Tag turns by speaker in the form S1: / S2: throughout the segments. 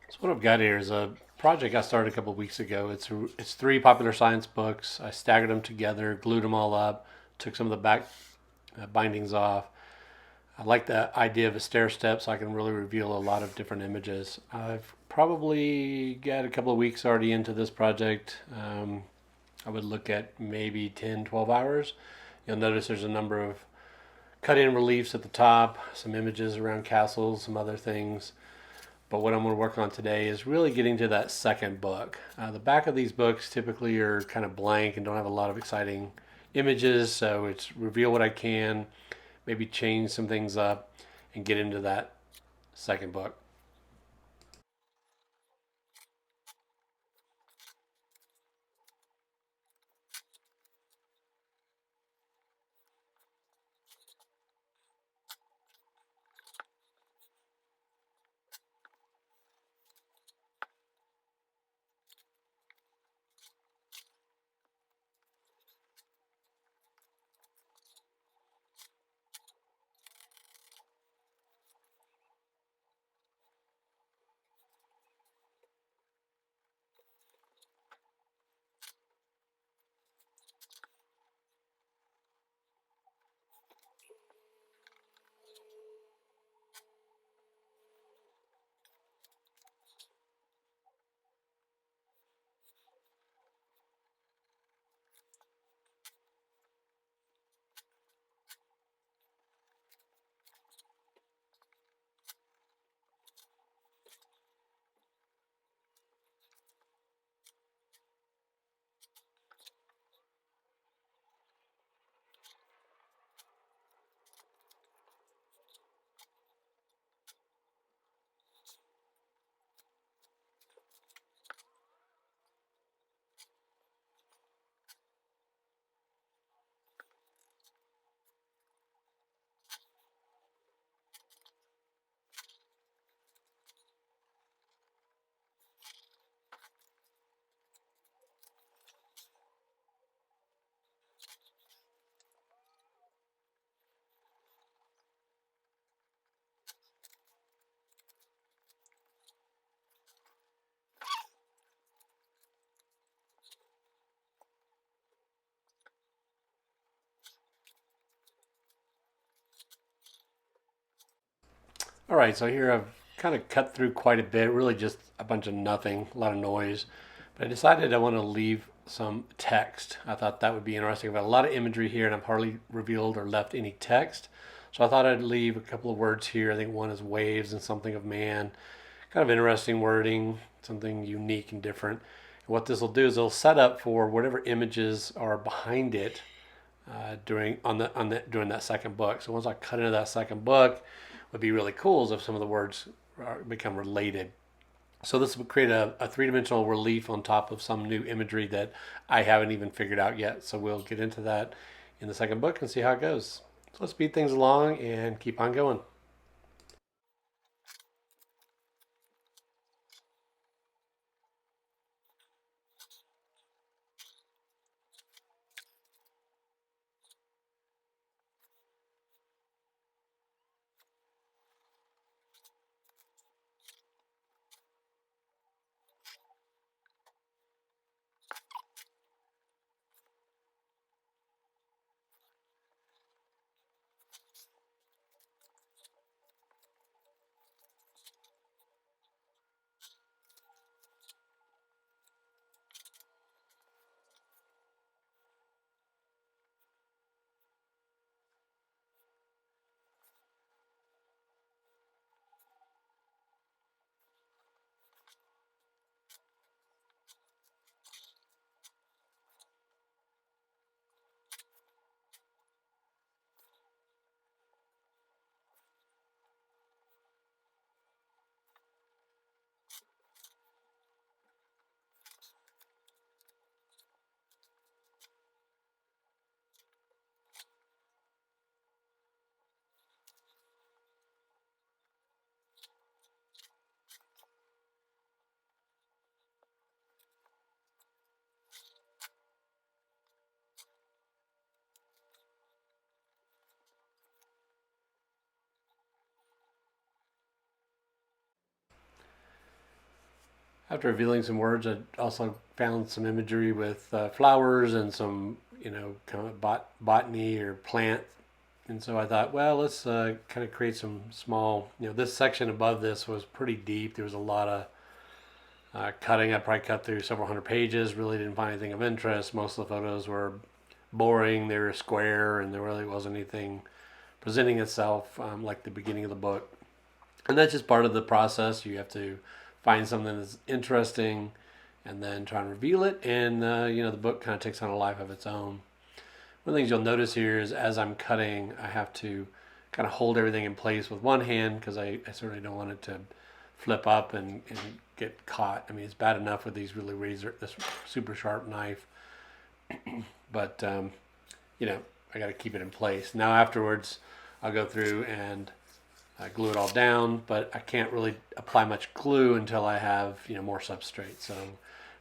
S1: So what I've got here is a project I started a couple of weeks ago. It's three popular science books. I staggered them together, glued them all up, took some of the back bindings off. I like the idea of a stair step so I can really reveal a lot of different images. I've probably got a couple of weeks already into this project. I would look at maybe 10, 12 hours. You'll notice there's a number of cut in reliefs at the top, some images around castles, some other things. But what I'm going to work on today is really getting to that second book. The back of these books typically are kind of blank and don't have a lot of exciting images, so it's reveal what I can, maybe change some things up, and get into that second book. All right, so here I've kind of cut through quite a bit, really just a bunch of nothing, a lot of noise. But I decided I want to leave some text. I thought that would be interesting. I've got a lot of imagery here and I've hardly revealed or left any text. So I thought I'd leave a couple of words here. I think one is waves and something of man. Kind of interesting wording, something unique and different. And what this will do is it'll set up for whatever images are behind it during that second book. So once I cut into that second book, would be really cool is if some of the words become related. So this would create a three-dimensional relief on top of some new imagery that I haven't even figured out yet. So we'll get into that in the second book and see how it goes. So let's speed things along and keep on going. After revealing some words, I also found some imagery with flowers and some, kind of botany or plant. And so I thought, well, let's kind of create some small, this section above this was pretty deep. There was a lot of cutting. I probably cut through several hundred pages, really didn't find anything of interest. Most of the photos were boring, they were square, and there really wasn't anything presenting itself like the beginning of the book. And that's just part of the process. You have to find something that's interesting and then try and reveal it. And, the book kind of takes on a life of its own. One of the things you'll notice here is as I'm cutting, I have to kind of hold everything in place with one hand because I certainly don't want it to flip up and get caught. I mean, it's bad enough with these this super sharp knife, but I got to keep it in place. Now afterwards, I'll go through and glue it all down, but I can't really apply much glue until I have more substrate. So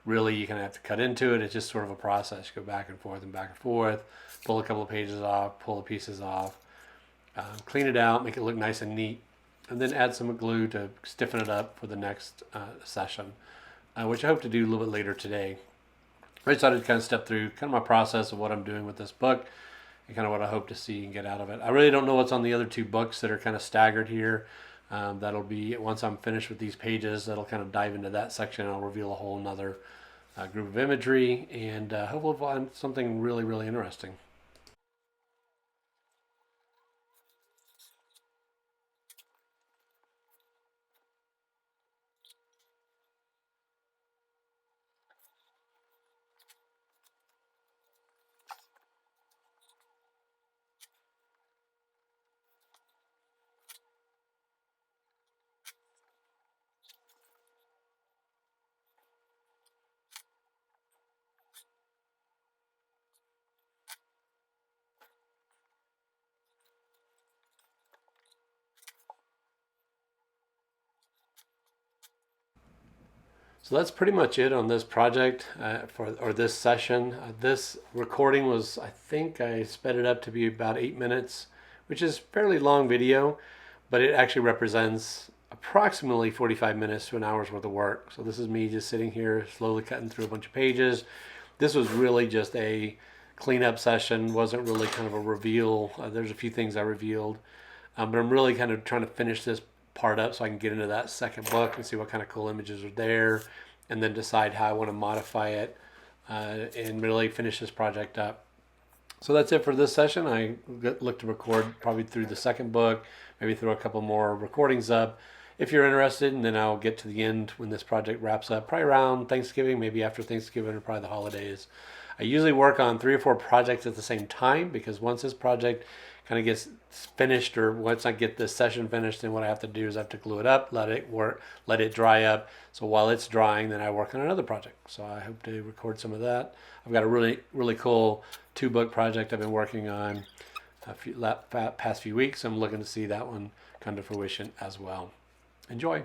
S1: really, you kind of have to cut into it. It's just sort of a process. You go back and forth and back and forth, pull a couple of pages off, pull the pieces off, clean it out, make it look nice and neat, and then add some glue to stiffen it up for the next session, which I hope to do a little bit later today. I decided to kind of step through kind of my process of what I'm doing with this book and kind of what I hope to see and get out of it. I really don't know what's on the other two books that are kind of staggered here. That'll be, once I'm finished with these pages, that'll kind of dive into that section. I'll reveal a whole nother group of imagery, and hopefully find something really, really interesting. So that's pretty much it on this project or this session. This recording was, I think I sped it up to be about 8 minutes, which is fairly long video, but it actually represents approximately 45 minutes to an hour's worth of work. So this is me just sitting here slowly cutting through a bunch of pages. This was really just a cleanup session, wasn't really kind of a reveal. There's a few things I revealed, but I'm really kind of trying to finish this part up so I can get into that second book and see what kind of cool images are there, and then decide how I want to modify it and really finish this project up. So that's it for this session. I look to record probably through the second book, maybe throw a couple more recordings up if you're interested, and then I'll get to the end when this project wraps up, probably around Thanksgiving, maybe after Thanksgiving or probably the holidays. I usually work on 3 or 4 projects at the same time, because once this project kind of gets finished, or once I get this session finished, then what I have to do is I have to glue it up, let it dry up. So while it's drying, then I work on another project. So I hope to record some of that. I've got a really, really cool 2-book project I've been working on past few weeks. I'm looking to see that one come to fruition as well. Enjoy.